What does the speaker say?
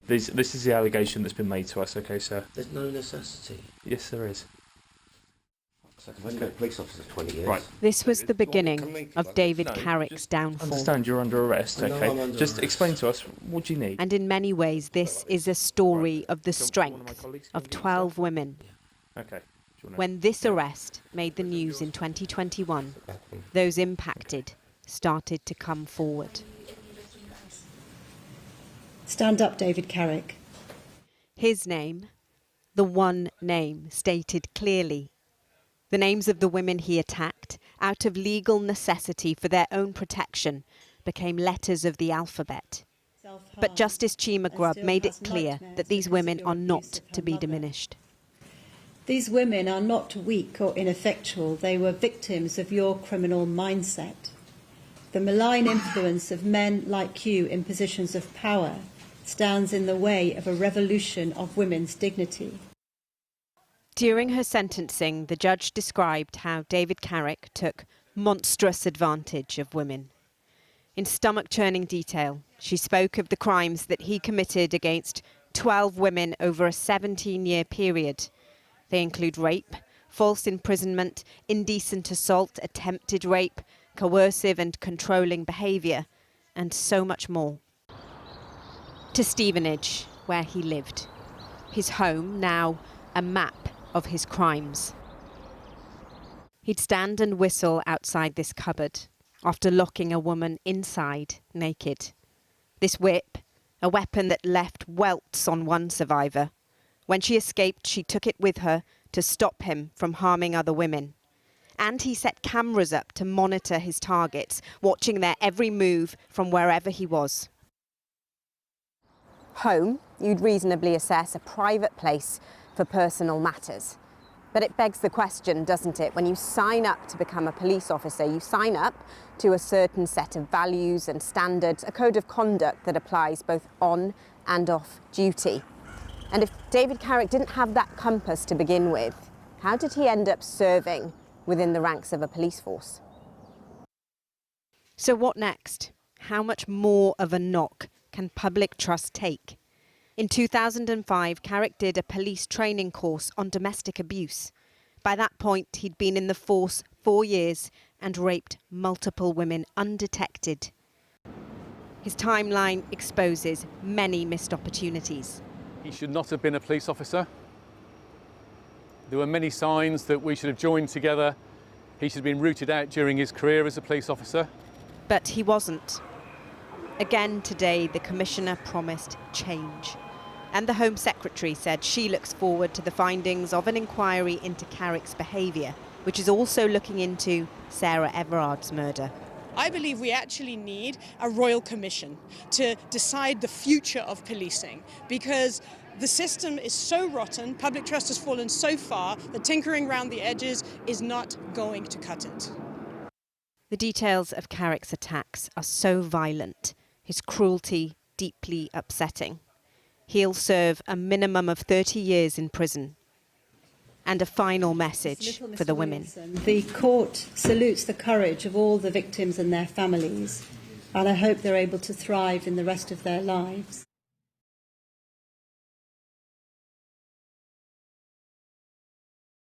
This is the allegation that's been made to us, okay, sir? There's no necessity. Yes, there is. I've only been a police officer for 20 years. Right. This was the beginning of David Carrick's downfall. Understand you're under arrest, I know okay? I'm under Just arrest. explain to us, what do you need? And in many ways, this is a story of the Do you want one strength my colleagues of to give you 12 stuff? women. Okay. Do you wanna- When this arrest made the news in 2021, those impacted started to come forward. Stand up, David Carrick. His name, the one name stated clearly. The names of the women he attacked, out of legal necessity for their own protection, became letters of the alphabet. But Justice Chima Grubb made it clear that these women are not to be diminished. These women are not weak or ineffectual. They were victims of your criminal mindset. The malign influence of men like you in positions of power stands in the way of a revolution of women's dignity. During her sentencing, the judge described how David Carrick took monstrous advantage of women. In stomach-churning detail, she spoke of the crimes that he committed against 12 women over a 17-year period. They include rape, false imprisonment, indecent assault, attempted rape, coercive and controlling behaviour, and so much more. To Stevenage, where he lived. His home, now a map of his crimes. He'd stand and whistle outside this cupboard after locking a woman inside naked. This whip, a weapon that left welts on one survivor. When she escaped, she took it with her to stop him from harming other women. And he set cameras up to monitor his targets, watching their every move from wherever he was. Home, you'd reasonably assess a private place for personal matters. But it begs the question, doesn't it? When you sign up to become a police officer, you sign up to a certain set of values and standards, a code of conduct that applies both on and off duty. And if David Carrick didn't have that compass to begin with, how did he end up serving within the ranks of a police force? So what next? How much more of a knock can public trust take? In 2005, Carrick did a police training course on domestic abuse. By that point, he'd been in the force 4 years and raped multiple women undetected. His timeline exposes many missed opportunities. He should not have been a police officer. There were many signs that we should have joined together. He should have been rooted out during his career as a police officer. But he wasn't. Again today, the Commissioner promised change. And the Home Secretary said she looks forward to the findings of an inquiry into Carrick's behaviour, which is also looking into Sarah Everard's murder. I believe we actually need a royal commission to decide the future of policing, because the system is so rotten, public trust has fallen so far, that tinkering around the edges is not going to cut it. The details of Carrick's attacks are so violent, his cruelty deeply upsetting. He'll serve a minimum of 30 years in prison. And a final message for the women. The court salutes the courage of all the victims and their families, and I hope they're able to thrive in the rest of their lives.